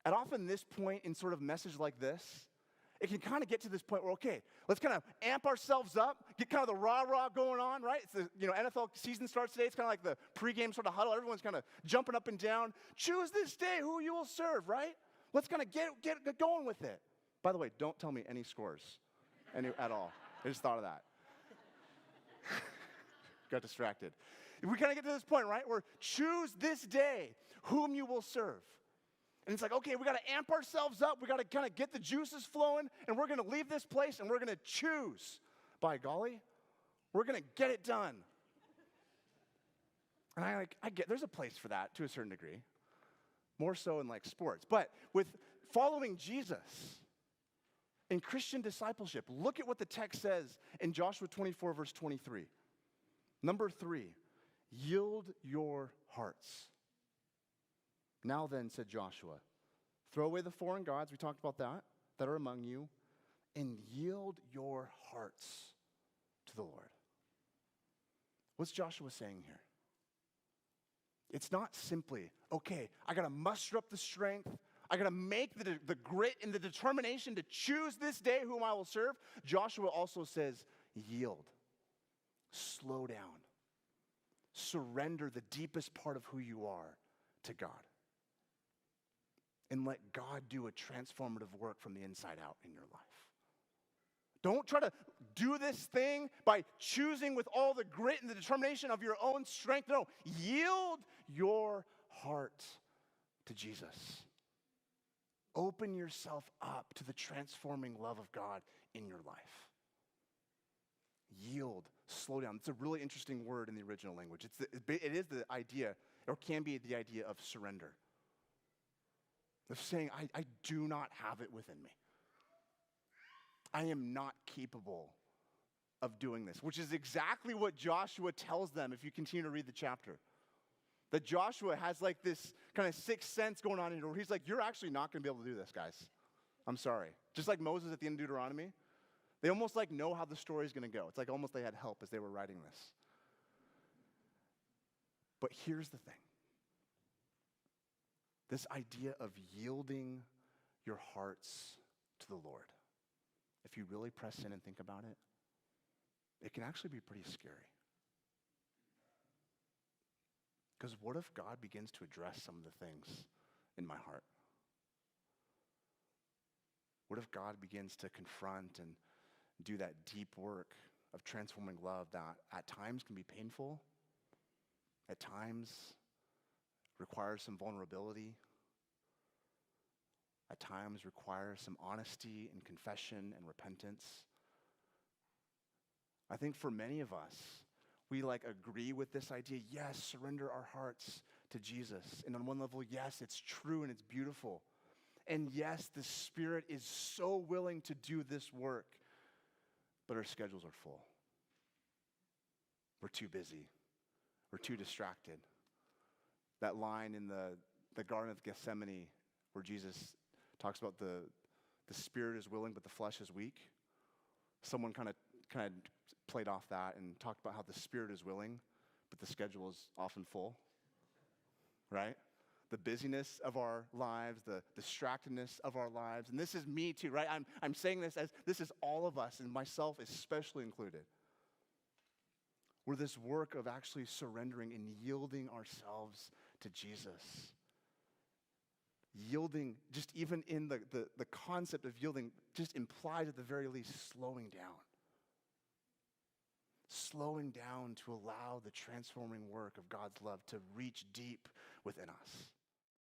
At often this point in sort of message like this, it can kind of get to this point where, okay, let's kind of amp ourselves up, get kind of the rah-rah going on, right? It's the NFL season starts today. It's kind of like the pregame sort of huddle. Everyone's kind of jumping up and down. Choose this day who you will serve, right? Let's kind of get going with it. By the way, don't tell me any scores at all. I just thought of that. Got distracted. We kind of get to this point, right, where choose this day whom you will serve. And it's like, okay, we got to amp ourselves up. We got to kind of get the juices flowing, and we're going to leave this place, and we're going to choose. By golly, we're going to get it done. And I get, there's a place for that to a certain degree, more so in like sports. But with following Jesus in Christian discipleship, look at what the text says in Joshua 24, verse 23. Number 3, yield your hearts. Now then, said Joshua, throw away the foreign gods, we talked about that are among you, and yield your hearts to the Lord. What's Joshua saying here? It's not simply, okay, I got to muster up the strength, I got to make the grit and the determination to choose this day whom I will serve. Joshua also says, yield, slow down, surrender the deepest part of who you are to God. And let God do a transformative work from the inside out in your life. Don't try to do this thing by choosing with all the grit and the determination of your own strength. No, yield your heart to Jesus. Open yourself up to the transforming love of God in your life. Yield, slow down. It's a really interesting word in the original language. It is the idea, or can be the idea of surrender. Of saying, I do not have it within me. I am not capable of doing this, which is exactly what Joshua tells them if you continue to read the chapter. That Joshua has like this kind of sixth sense going on in here where he's like, you're actually not going to be able to do this, guys. I'm sorry. Just like Moses at the end of Deuteronomy, they almost like know how the story is going to go. It's like almost they had help as they were writing this. But here's the thing. This idea of yielding your hearts to the Lord, if you really press in and think about it, it can actually be pretty scary. Because what if God begins to address some of the things in my heart? What if God begins to confront and do that deep work of transforming love that at times can be painful, at times requires some vulnerability, at times requires some honesty and confession and repentance. I think for many of us, we like agree with this idea, yes, surrender our hearts to Jesus. And on one level, yes, it's true and it's beautiful. And yes, the Spirit is so willing to do this work, but our schedules are full. We're too busy. We're too distracted. That line in the Garden of Gethsemane where Jesus talks about the spirit is willing, but the flesh is weak. Someone kind of played off that and talked about how the spirit is willing, but the schedule is often full, right? The busyness of our lives, the distractedness of our lives, and this is me too, right? I'm saying this as this is all of us, and myself especially included. We're this work of actually surrendering and yielding ourselves to Jesus. Yielding, just even in the concept of yielding, just implies at the very least slowing down. Slowing down to allow the transforming work of God's love to reach deep within us.